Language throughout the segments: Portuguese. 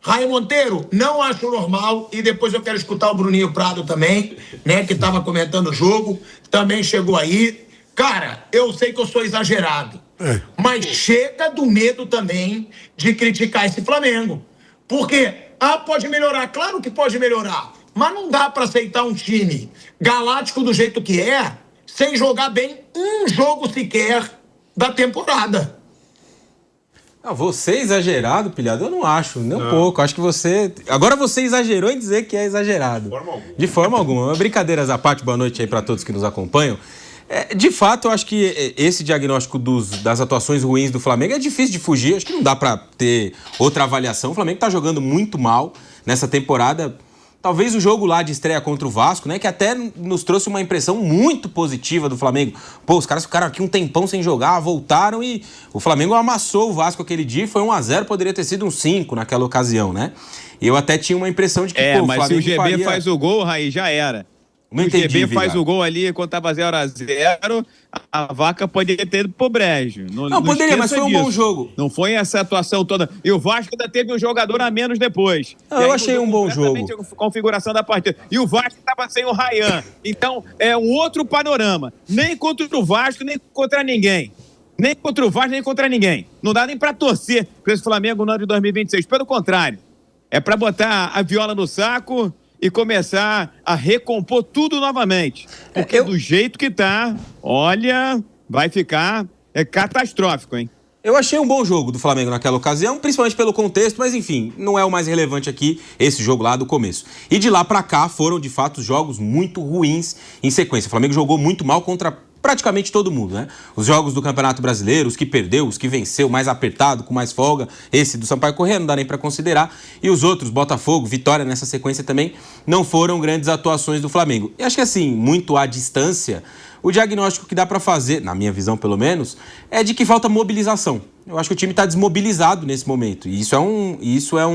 Raí Monteiro, não acho normal, e depois eu quero escutar o Bruninho Prado também, né, que estava comentando o jogo, também chegou aí. Cara, eu sei que eu sou exagerado, mas chega do medo também de criticar esse Flamengo. Porque, pode melhorar, claro que pode melhorar, mas não dá para aceitar um time galáctico do jeito que é, sem jogar bem um jogo sequer da temporada. Você é exagerado, pilhado? Eu não acho, nem um pouco. Acho que você... Agora você exagerou em dizer que é exagerado. De forma alguma. Brincadeiras à parte, boa noite aí para todos que nos acompanham. De fato, eu acho que esse diagnóstico das atuações ruins do Flamengo é difícil de fugir. Acho que não dá para ter outra avaliação. O Flamengo está jogando muito mal nessa temporada. Talvez o jogo lá de estreia contra o Vasco, né, que até nos trouxe uma impressão muito positiva do Flamengo. Os caras ficaram aqui um tempão sem jogar, voltaram e o Flamengo amassou o Vasco aquele dia. Foi 1-0, poderia ter sido um 5 naquela ocasião, né? E eu até tinha uma impressão de que, o mas Flamengo se o GB faz o gol, Raí, já era. Não entendi, o GB faz o gol ali quando tava 0-0, a vaca poderia ter ido pro brejo. Não poderia, mas foi um bom jogo. Não foi essa atuação toda. E o Vasco ainda teve um jogador a menos depois. Eu achei um bom jogo. A configuração da partida. E o Vasco estava sem o Ryan. Então, é um outro panorama. Nem contra o Vasco, nem contra ninguém. Nem contra o Vasco, nem contra ninguém. Não dá nem pra torcer pra esse Flamengo no ano de 2026. Pelo contrário. É pra botar a viola no saco e começar a recompor tudo novamente. Porque do jeito que tá, olha, vai ficar catastrófico, hein? Eu achei um bom jogo do Flamengo naquela ocasião, principalmente pelo contexto, mas enfim, não é o mais relevante aqui, esse jogo lá do começo. E de lá pra cá foram, de fato, jogos muito ruins em sequência. O Flamengo jogou muito mal contra praticamente todo mundo, né? Os jogos do Campeonato Brasileiro, os que perdeu, os que venceu, mais apertado, com mais folga, esse do Sampaio Corrêa não dá nem pra considerar, e os outros, Botafogo, Vitória nessa sequência também, não foram grandes atuações do Flamengo. E acho que assim, muito à distância, o diagnóstico que dá pra fazer, na minha visão pelo menos, é de que falta mobilização. Eu acho que o time está desmobilizado nesse momento. E isso é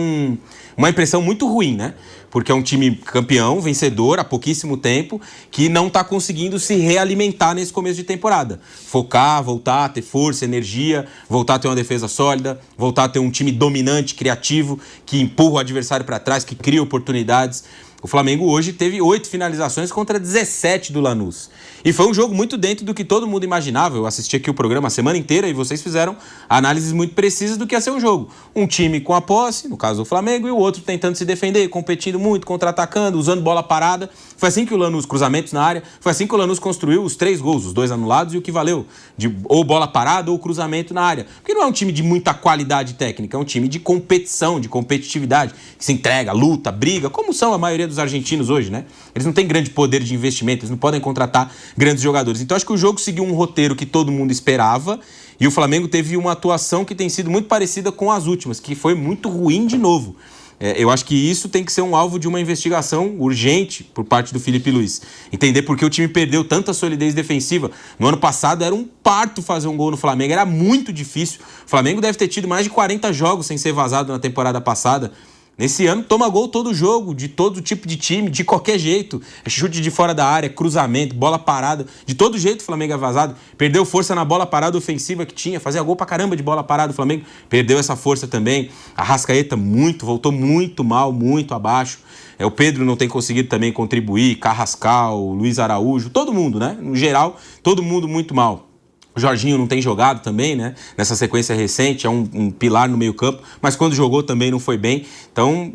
uma impressão muito ruim, né? Porque é um time campeão, vencedor há pouquíssimo tempo, que não está conseguindo se realimentar nesse começo de temporada. Focar, voltar a ter força, energia, voltar a ter uma defesa sólida, voltar a ter um time dominante, criativo, que empurra o adversário para trás, que cria oportunidades. O Flamengo hoje teve 8 finalizações contra 17 do Lanús. E foi um jogo muito dentro do que todo mundo imaginava. Eu assisti aqui o programa a semana inteira e vocês fizeram análises muito precisas do que ia ser o jogo. Um time com a posse, no caso do Flamengo, e o outro tentando se defender, competindo muito, contra-atacando, usando bola parada. Foi assim que o Lanús, cruzamentos na área, foi assim que o Lanús construiu os 3 gols, os 2 anulados e o que valeu, de ou bola parada ou cruzamento na área. Porque não é um time de muita qualidade técnica, é um time de competição, de competitividade, que se entrega, luta, briga, como são a maioria dos argentinos hoje, né? Eles não têm grande poder de investimento, eles não podem contratar grandes jogadores. Então acho que o jogo seguiu um roteiro que todo mundo esperava e o Flamengo teve uma atuação que tem sido muito parecida com as últimas, que foi muito ruim de novo. Eu acho que isso tem que ser um alvo de uma investigação urgente por parte do Felipe Luiz. Entender por que o time perdeu tanta solidez defensiva. No ano passado era um parto fazer um gol no Flamengo, era muito difícil. O Flamengo deve ter tido mais de 40 jogos sem ser vazado na temporada passada. Nesse ano, toma gol todo jogo, de todo tipo de time, de qualquer jeito. Chute de fora da área, cruzamento, bola parada. De todo jeito o Flamengo é vazado. Perdeu força na bola parada ofensiva que tinha. Fazia gol pra caramba de bola parada o Flamengo. Perdeu essa força também. A Arrascaeta voltou muito mal, muito abaixo. O Pedro não tem conseguido também contribuir. Carrascal, Luiz Araújo, todo mundo, né? No geral, todo mundo muito mal. O Jorginho não tem jogado também, né? Nessa sequência recente, é um pilar no meio-campo, mas quando jogou também não foi bem. Então,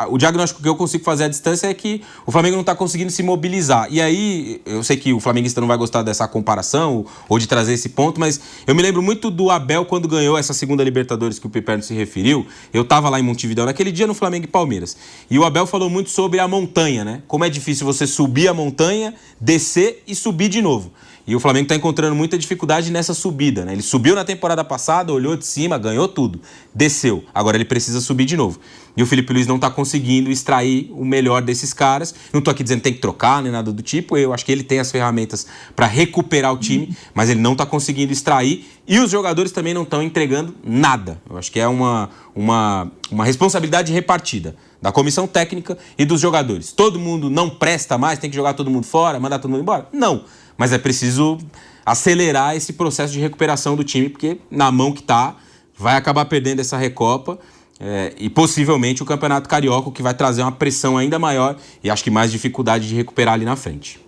o diagnóstico que eu consigo fazer à distância é que o Flamengo não está conseguindo se mobilizar. E aí, eu sei que o flamenguista não vai gostar dessa comparação ou de trazer esse ponto, mas eu me lembro muito do Abel quando ganhou essa segunda Libertadores que o Piperno se referiu. Eu estava lá em Montevidéu naquele dia no Flamengo e Palmeiras. E o Abel falou muito sobre a montanha, né? Como é difícil você subir a montanha, descer e subir de novo. E o Flamengo está encontrando muita dificuldade nessa subida, né? Ele subiu na temporada passada, olhou de cima, ganhou tudo, desceu. Agora ele precisa subir de novo. E o Felipe Luiz não está conseguindo extrair o melhor desses caras. Não estou aqui dizendo que tem que trocar, nem nada do tipo. Eu acho que ele tem as ferramentas para recuperar o time, mas ele não está conseguindo extrair. E os jogadores também não estão entregando nada. Eu acho que é uma responsabilidade repartida da comissão técnica e dos jogadores. Todo mundo não presta mais, tem que jogar todo mundo fora, mandar todo mundo embora? Não. Mas é preciso acelerar esse processo de recuperação do time, porque na mão que tá, vai acabar perdendo essa Recopa E possivelmente o Campeonato Carioca, que vai trazer uma pressão ainda maior e acho que mais dificuldade de recuperar ali na frente.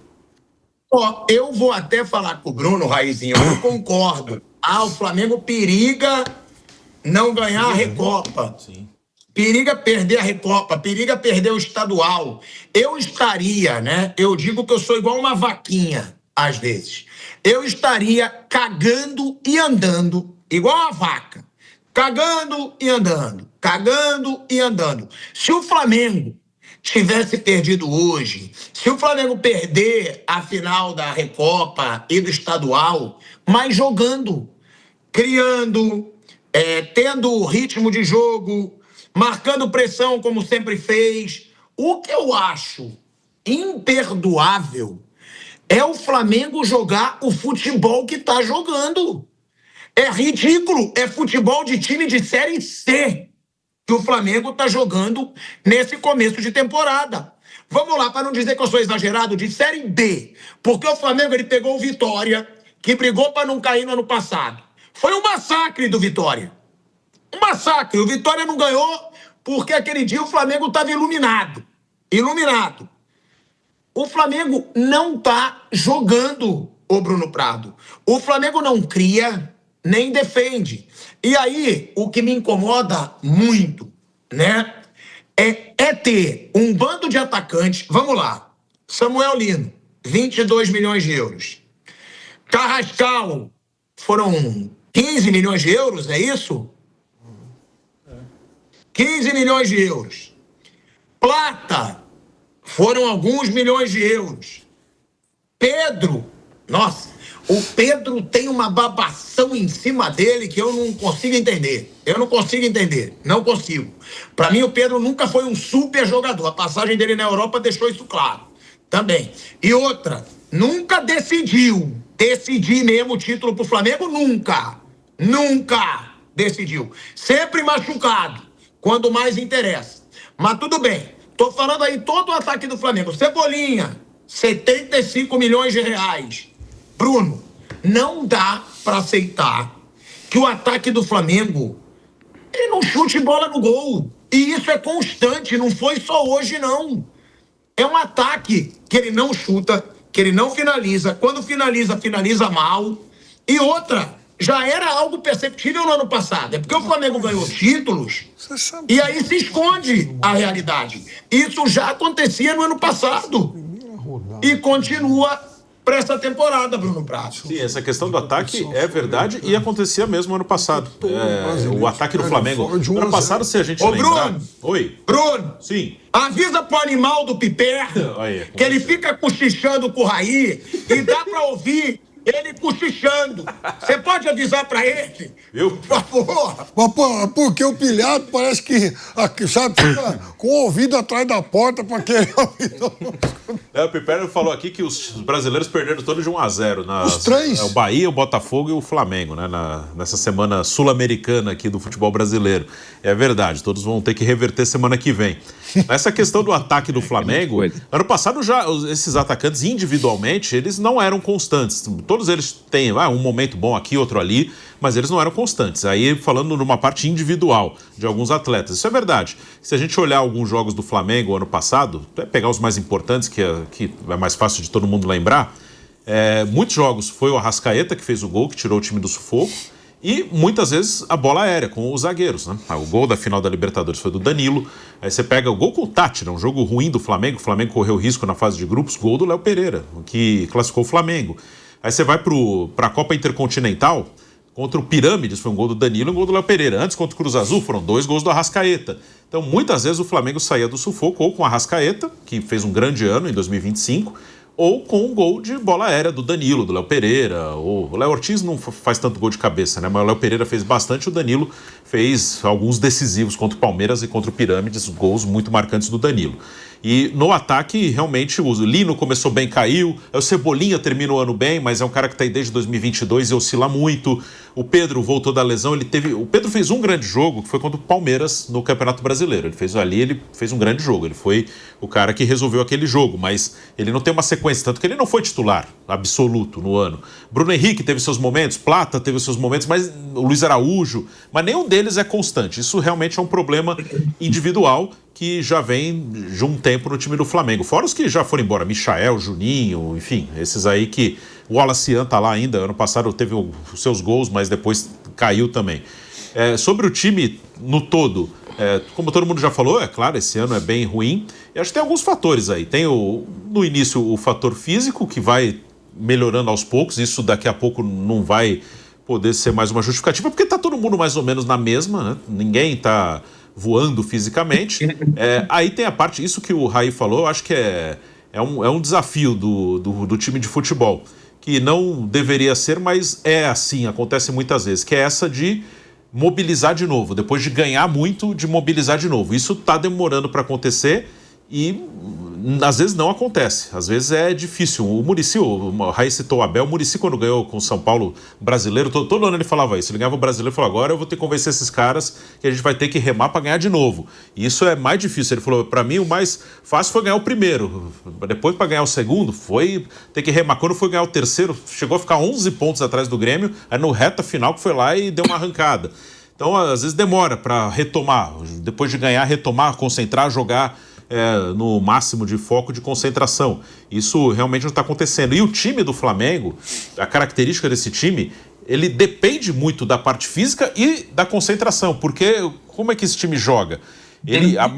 Eu vou até falar com o Bruno, Raizinho, eu concordo. O Flamengo periga não ganhar a Recopa. Sim. Periga perder a Recopa, periga perder o estadual. Eu estaria, né? Eu digo que eu sou igual uma vaquinha, às vezes. Eu estaria cagando e andando, igual a vaca. Cagando e andando, cagando e andando. Se o Flamengo tivesse perdido hoje, se o Flamengo perder a final da Recopa e do estadual, mas jogando, criando, tendo ritmo de jogo, marcando pressão como sempre fez, o que eu acho imperdoável é o Flamengo jogar o futebol que está jogando. É ridículo, é futebol de time de Série C que o Flamengo está jogando nesse começo de temporada. Vamos lá, para não dizer que eu sou exagerado, de Série B. Porque o Flamengo ele pegou o Vitória, que brigou para não cair no ano passado. Foi um massacre do Vitória. Um massacre. O Vitória não ganhou porque aquele dia o Flamengo estava iluminado. Iluminado. O Flamengo não está jogando, o Bruno Prado. O Flamengo não cria nem defende. E aí, o que me incomoda muito, né, é ter um bando de atacantes. Vamos lá. Samuel Lino, 22 milhões de euros. Carrascal, foram 15 milhões de euros, é isso? 15 milhões de euros. Plata, foram alguns milhões de euros. Pedro, nossa, o Pedro tem uma babação em cima dele que eu não consigo entender. Eu não consigo entender. Não consigo. Para mim, o Pedro nunca foi um super jogador. A passagem dele na Europa deixou isso claro. Também. E outra, nunca decidiu. Decidir mesmo o título pro Flamengo, nunca. Nunca decidiu. Sempre machucado, quando mais interessa. Mas tudo bem. Tô falando aí todo o ataque do Flamengo. Cebolinha, 75 milhões de reais. Bruno, não dá para aceitar que o ataque do Flamengo ele não chute bola no gol. E isso é constante, não foi só hoje, não. É um ataque que ele não chuta, que ele não finaliza. Quando finaliza, finaliza mal. E outra, já era algo perceptível no ano passado. É porque o Flamengo ganhou títulos e aí se esconde a realidade. Isso já acontecia no ano passado. E continua para essa temporada, Bruno Prado. Sim, essa questão do ataque é verdade e acontecia mesmo ano passado. O ataque do Flamengo. Ano passado, se a gente lembrar... Bruno! Oi? Bruno! Sim. Avisa pro animal do Piper que ele fica cochichando com o Raí e dá para ouvir ele cochichando. Você pode avisar pra ele? Eu? Por favor. Porque o pilhado parece que, sabe, fica com o ouvido atrás da porta pra querer ouvir. O Piper falou aqui que os brasileiros perderam todos de 1-0. Os três? O Bahia, o Botafogo e o Flamengo, né? Nessa semana sul-americana aqui do futebol brasileiro. É verdade, todos vão ter que reverter semana que vem. Essa questão do ataque do Flamengo, ano passado já esses atacantes individualmente, eles não eram constantes. Todos eles têm um momento bom aqui, outro ali, mas eles não eram constantes. Aí falando numa parte individual de alguns atletas, isso é verdade. Se a gente olhar alguns jogos do Flamengo ano passado, pegar os mais importantes, que é mais fácil de todo mundo lembrar, muitos jogos foi o Arrascaeta que fez o gol, que tirou o time do sufoco, e muitas vezes a bola aérea com os zagueiros, né? O gol da final da Libertadores foi do Danilo. Aí você pega o gol com o Tati, um jogo ruim do Flamengo. O Flamengo correu risco na fase de grupos. Gol do Léo Pereira, que classificou o Flamengo. Aí você vai para a Copa Intercontinental, contra o Pirâmides, foi um gol do Danilo e um gol do Léo Pereira. Antes, contra o Cruz Azul, foram 2 gols do Arrascaeta. Então, muitas vezes o Flamengo saía do sufoco ou com o Arrascaeta, que fez um grande ano em 2025, ou com um gol de bola aérea do Danilo, do Léo Pereira. O Léo Ortiz não faz tanto gol de cabeça, né? Mas o Léo Pereira fez bastante, o Danilo fez alguns decisivos contra o Palmeiras e contra o Pirâmides, gols muito marcantes do Danilo. E no ataque, realmente, o Lino começou bem, caiu. O Cebolinha termina o ano bem, mas é um cara que está aí desde 2022 e oscila muito. O Pedro voltou da lesão, o Pedro fez um grande jogo, que foi contra o Palmeiras no Campeonato Brasileiro. Ele fez um grande jogo, ele foi o cara que resolveu aquele jogo, mas ele não tem uma sequência, tanto que ele não foi titular absoluto no ano. Bruno Henrique teve seus momentos, Plata teve seus momentos, mas o Luiz Araújo, mas nenhum deles é constante. Isso realmente é um problema individual que já vem de um tempo no time do Flamengo. Fora os que já foram embora, Michael, Juninho, enfim, esses aí que... O Wallace tá lá ainda, ano passado teve os seus gols, mas depois caiu também. Sobre o time no todo, como todo mundo já falou, é claro, esse ano é bem ruim. E acho que tem alguns fatores aí. Tem no início o fator físico, que vai melhorando aos poucos. Isso daqui a pouco não vai poder ser mais uma justificativa, porque tá todo mundo mais ou menos na mesma, né? Ninguém tá voando fisicamente. Aí tem a parte, isso que o Raí falou, acho que é um desafio do time de futebol, que não deveria ser, mas é assim, acontece muitas vezes, que é essa de mobilizar de novo, depois de ganhar muito, de mobilizar de novo. Isso está demorando para acontecer e às vezes não acontece, às vezes é difícil. O Muricy, o Raí citou o Abel, o Muricy quando ganhou com o São Paulo brasileiro, todo ano ele falava isso, ele ganhava o brasileiro e falou, agora eu vou ter que convencer esses caras que a gente vai ter que remar para ganhar de novo. E isso é mais difícil, ele falou, para mim o mais fácil foi ganhar o primeiro, depois para ganhar o segundo foi ter que remar. Quando foi ganhar o terceiro, chegou a ficar 11 pontos atrás do Grêmio, aí no reta final que foi lá e deu uma arrancada. Então às vezes demora para retomar, depois de ganhar, retomar, concentrar, jogar no máximo de foco, de concentração. Isso realmente não está acontecendo. E o time do Flamengo, a característica desse time, ele depende muito da parte física e da concentração, porque como é que esse time joga?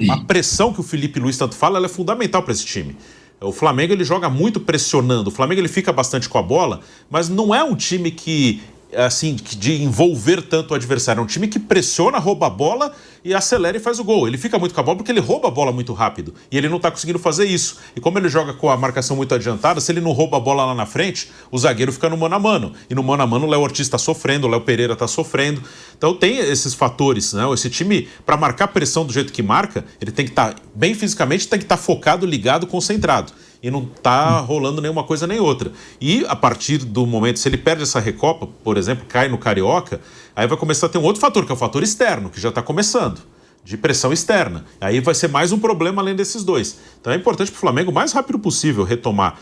A pressão que o Felipe Luiz tanto fala, ela é fundamental para esse time. O Flamengo ele joga muito pressionando, o Flamengo ele fica bastante com a bola, mas não é um time que assim, de envolver tanto o adversário. É um time que pressiona, rouba a bola e acelera e faz o gol. Ele fica muito com a bola porque ele rouba a bola muito rápido. E ele não está conseguindo fazer isso. E como ele joga com a marcação muito adiantada, se ele não rouba a bola lá na frente, o zagueiro fica no mano a mano. E no mano a mano o Léo Ortiz está sofrendo, o Léo Pereira está sofrendo. Então tem esses fatores, né? Esse time, para marcar pressão do jeito que marca, ele tem que estar bem fisicamente, tem que estar focado, ligado, concentrado. E não está rolando nenhuma coisa nem outra. E a partir do momento, se ele perde essa Recopa, por exemplo, cai no Carioca, aí vai começar a ter um outro fator, que é o fator externo, que já está começando, de pressão externa. Aí vai ser mais um problema além desses dois. Então é importante para o Flamengo o mais rápido possível retomar,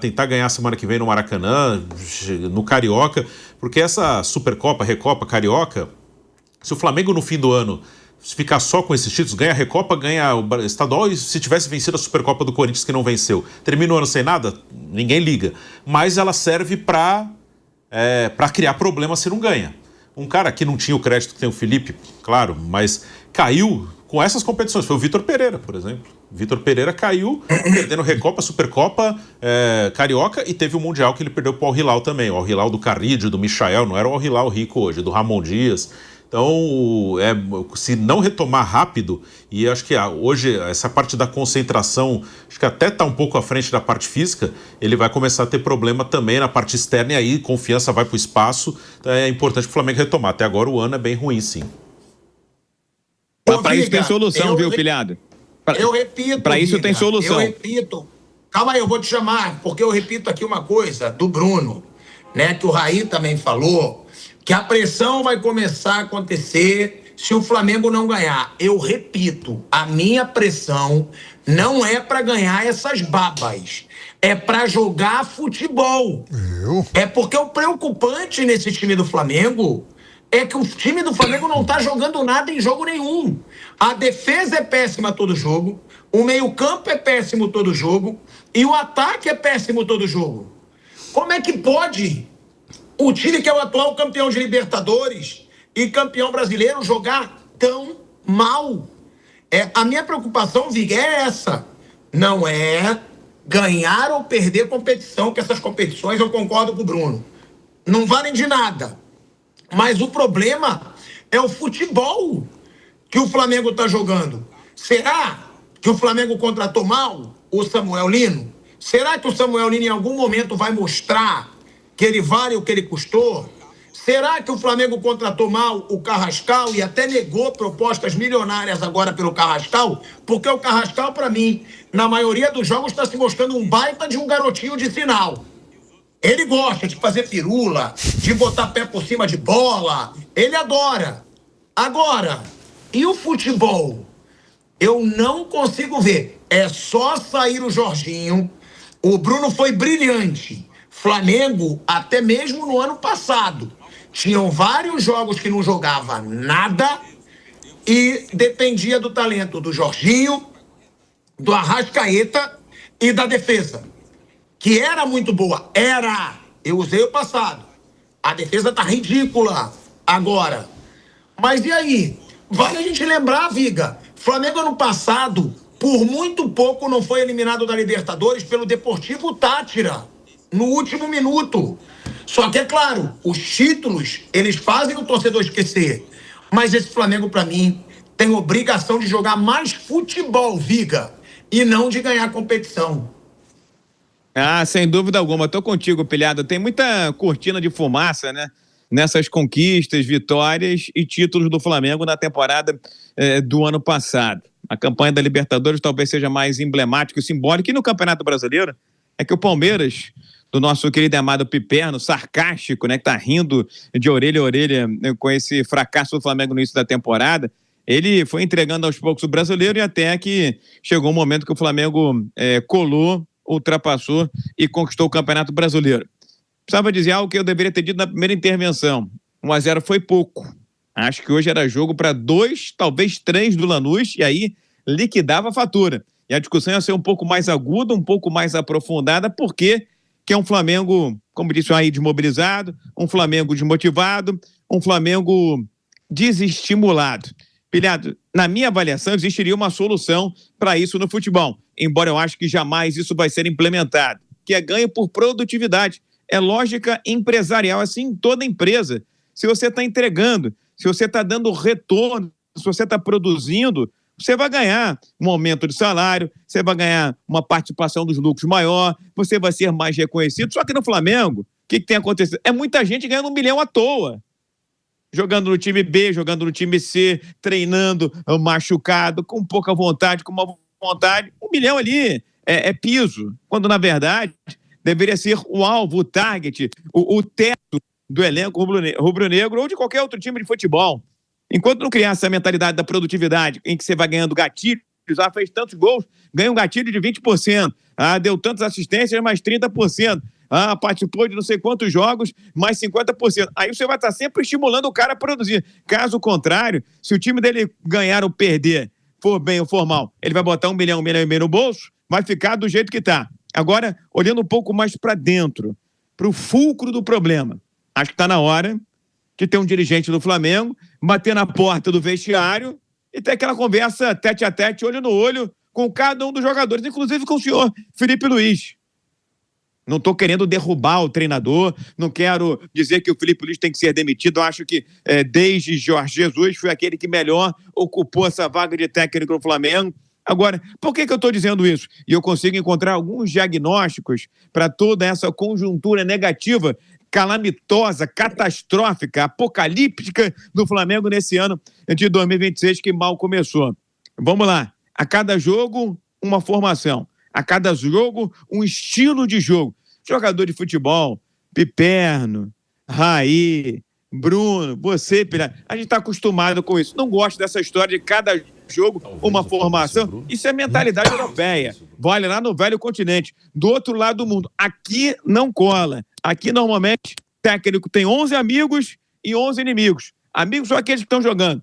tentar ganhar semana que vem no Maracanã, no Carioca, porque essa Supercopa, Recopa, Carioca, se o Flamengo no fim do ano ficar só com esses títulos, ganha a Recopa, ganha o estadual, e se tivesse vencido a Supercopa do Corinthians que não venceu, termina o ano sem nada, ninguém liga. Mas ela serve para criar problema se não ganha. Um cara que não tinha o crédito que tem o Felipe, claro, mas caiu com essas competições, foi o Vitor Pereira, por exemplo. Vitor Pereira caiu perdendo Recopa, Supercopa, Carioca, e teve o Mundial que ele perdeu para o Al Hilal também. O Al Hilal do Carrídio, do Michael, não era o Al Hilal rico hoje, do Ramon Dias. Então, se não retomar rápido, e acho que hoje essa parte da concentração, acho que até está um pouco à frente da parte física, ele vai começar a ter problema também na parte externa, e aí confiança vai para o espaço. Então, é importante que o Flamengo retomar. Até agora o ano é bem ruim, sim. Mas para isso tem solução, viu, Pilhado? Eu repito. Para isso tem solução. Eu repito. Calma aí, eu vou te chamar, porque eu repito aqui uma coisa do Bruno, né, que o Raí também falou, que a pressão vai começar a acontecer se o Flamengo não ganhar. Eu repito, a minha pressão não é para ganhar essas babas, é para jogar futebol. É porque o preocupante nesse time do Flamengo é que o time do Flamengo não tá jogando nada em jogo nenhum. A defesa é péssima todo jogo, o meio-campo é péssimo todo jogo e o ataque é péssimo todo jogo. Como é que pode o time que é o atual campeão de Libertadores e campeão brasileiro jogar tão mal? A minha preocupação, Vig, é essa. Não é ganhar ou perder competição, que essas competições, eu concordo com o Bruno, não valem de nada. Mas o problema é o futebol que o Flamengo está jogando. Será que o Flamengo contratou mal o Samuel Lino? Será que o Samuel Lino em algum momento vai mostrar que ele vale o que ele custou? Será que o Flamengo contratou mal o Carrascal e até negou propostas milionárias agora pelo Carrascal? Porque o Carrascal, para mim, na maioria dos jogos, está se mostrando um baita de um garotinho de final. Ele gosta de fazer pirula, de botar pé por cima de bola. Ele adora. Agora, e o futebol? Eu não consigo ver. É só sair o Jorginho. O Bruno foi brilhante. Flamengo, até mesmo no ano passado, tinham vários jogos que não jogava nada e dependia do talento do Jorginho, do Arrascaeta e da defesa, que era muito boa. Era. Eu usei o passado. A defesa tá ridícula agora. Mas e aí? Vale a gente lembrar, Viga, Flamengo ano passado, por muito pouco, não foi eliminado da Libertadores pelo Deportivo Táchira, no último minuto. Só que, é claro, os títulos, eles fazem o torcedor esquecer. Mas esse Flamengo, pra mim, tem obrigação de jogar mais futebol, Viga, e não de ganhar competição. Ah, sem dúvida alguma. Tô contigo, Pilhado. Tem muita cortina de fumaça, né? Nessas conquistas, vitórias e títulos do Flamengo na temporada do ano passado. A campanha da Libertadores talvez seja mais emblemática e simbólica. E no Campeonato Brasileiro é que o Palmeiras, do nosso querido e amado Piperno, sarcástico, né, que tá rindo de orelha a orelha com esse fracasso do Flamengo no início da temporada, ele foi entregando aos poucos o brasileiro e até que chegou um momento que o Flamengo colou, ultrapassou e conquistou o Campeonato Brasileiro. Precisava dizer algo que eu deveria ter dito na primeira intervenção. 1-0 foi pouco. Acho que hoje era jogo para 2, talvez 3 do Lanús, e aí liquidava a fatura. E a discussão ia ser um pouco mais aguda, um pouco mais aprofundada, porque que é um Flamengo, como disse aí, desmobilizado, um Flamengo desmotivado, um Flamengo desestimulado. Pilhado, na minha avaliação, existiria uma solução para isso no futebol, embora eu acho que jamais isso vai ser implementado, que é ganho por produtividade. É lógica empresarial, assim em toda empresa. Se você está entregando, se você está dando retorno, se você está produzindo, você vai ganhar um aumento de salário, você vai ganhar uma participação dos lucros maior, você vai ser mais reconhecido. Só que no Flamengo, o que tem acontecido? É muita gente ganhando 1 milhão à toa. Jogando no time B, jogando no time C, treinando machucado, com pouca vontade, com uma vontade. 1 milhão ali é piso, quando na verdade deveria ser o alvo, o target, o teto do elenco rubro-negro ou de qualquer outro time de futebol. Enquanto não criar essa mentalidade da produtividade, em que você vai ganhando gatilhos, fez tantos gols, ganha um gatilho de 20%. Deu tantas assistências, mais 30%. Participou de não sei quantos jogos, mais 50%. Aí você vai estar sempre estimulando o cara a produzir. Caso contrário, se o time dele ganhar ou perder, for bem ou for mal, ele vai botar 1 milhão, 1,5 milhão no bolso, vai ficar do jeito que está. Agora, olhando um pouco mais para dentro, para o fulcro do problema, acho que está na hora de ter um dirigente do Flamengo bater na porta do vestiário e ter aquela conversa tete a tete, olho no olho, com cada um dos jogadores, inclusive com o senhor Felipe Luiz. Não estou querendo derrubar o treinador, não quero dizer que o Felipe Luiz tem que ser demitido. Eu acho que desde Jorge Jesus foi aquele que melhor ocupou essa vaga de técnico no Flamengo. Agora, por que eu estou dizendo isso? E eu consigo encontrar alguns diagnósticos para toda essa conjuntura negativa, calamitosa, catastrófica, apocalíptica do Flamengo nesse ano de 2026 que mal começou. Vamos lá. A cada jogo, uma formação. A cada jogo, um estilo de jogo. Jogador de futebol, Piperno, Raí, Bruno, você, Pilhado, a gente está acostumado com isso. Não gosto dessa história de cada jogo, uma formação. Isso é mentalidade europeia. Vale lá no velho continente, do outro lado do mundo. Aqui não cola. Aqui, normalmente, o técnico tem 11 amigos e 11 inimigos. Amigos são aqueles que estão jogando.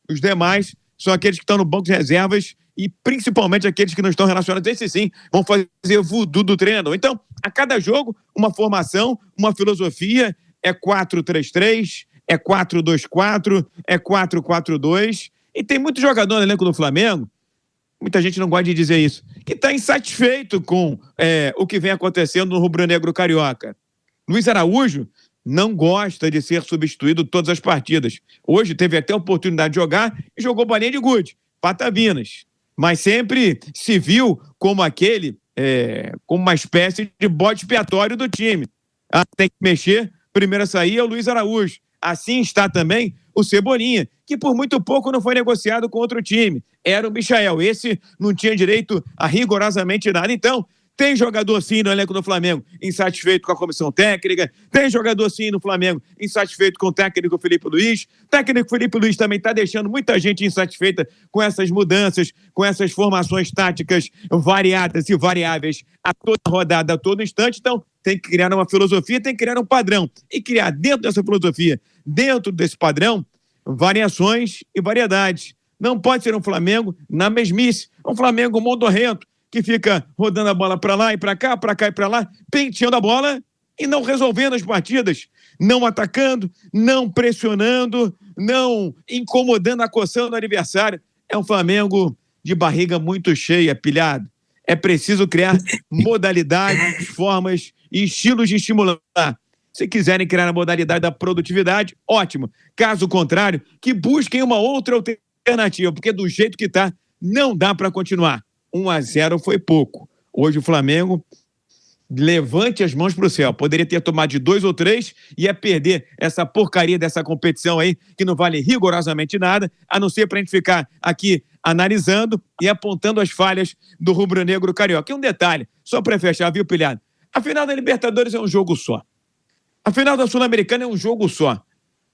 Os demais são aqueles que estão no banco de reservas e principalmente aqueles que não estão relacionados. Esses sim vão fazer voodoo do treinador. Então, a cada jogo, uma formação, uma filosofia. É 4-3-3, é 4-2-4, é 4-4-2. E tem muito jogador no elenco do Flamengo, muita gente não gosta de dizer isso, que está insatisfeito com o que vem acontecendo no rubro-negro carioca. Luiz Araújo não gosta de ser substituído todas as partidas. Hoje teve até a oportunidade de jogar e jogou balinha de gude, patavinas. Mas sempre se viu como como uma espécie de bode expiatório do time. Tem que mexer, primeiro a sair é o Luiz Araújo. Assim está também o Cebolinha, que por muito pouco não foi negociado com outro time. Era o Michael. Esse não tinha direito a rigorosamente nada. Então, tem jogador sim no elenco do Flamengo insatisfeito com a comissão técnica, tem jogador sim no Flamengo insatisfeito com o técnico Felipe Luiz. O técnico Felipe Luiz também está deixando muita gente insatisfeita com essas mudanças, com essas formações táticas variadas e variáveis a toda rodada, a todo instante. Então, tem que criar uma filosofia, tem que criar um padrão. E criar dentro dessa filosofia, dentro desse padrão, variações e variedades. Não pode ser um Flamengo na mesmice, um Flamengo modorrento, que fica rodando a bola para lá e para cá e para lá, penteando a bola e não resolvendo as partidas, não atacando, não pressionando, não incomodando, acossando o adversário. É um Flamengo de barriga muito cheia, pilhado. É preciso criar modalidades, formas e estilos de estimular. Se quiserem criar a modalidade da produtividade, ótimo. Caso contrário, que busquem uma outra alternativa, porque do jeito que está, não dá para continuar. 1-0 foi pouco. Hoje o Flamengo levante as mãos para o céu. Poderia ter tomado de 2 ou 3 e ia perder essa porcaria dessa competição aí, que não vale rigorosamente nada, a não ser para a gente ficar aqui analisando e apontando as falhas do rubro-negro carioca. E um detalhe, só para fechar, viu, Pilhado? A final da Libertadores é um jogo só. A final da Sul-Americana é um jogo só.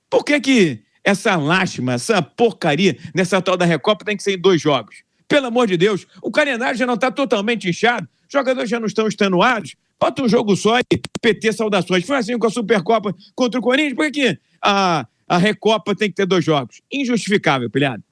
Por que essa lástima, essa porcaria nessa tal da Recopa tem que ser em 2 jogos? Pelo amor de Deus, o calendário já não está totalmente inchado, os jogadores já não estão extenuados, bota um jogo só e PT saudações. Foi assim com a Supercopa contra o Corinthians, por que a Recopa tem que ter 2 jogos? Injustificável, Pilhado.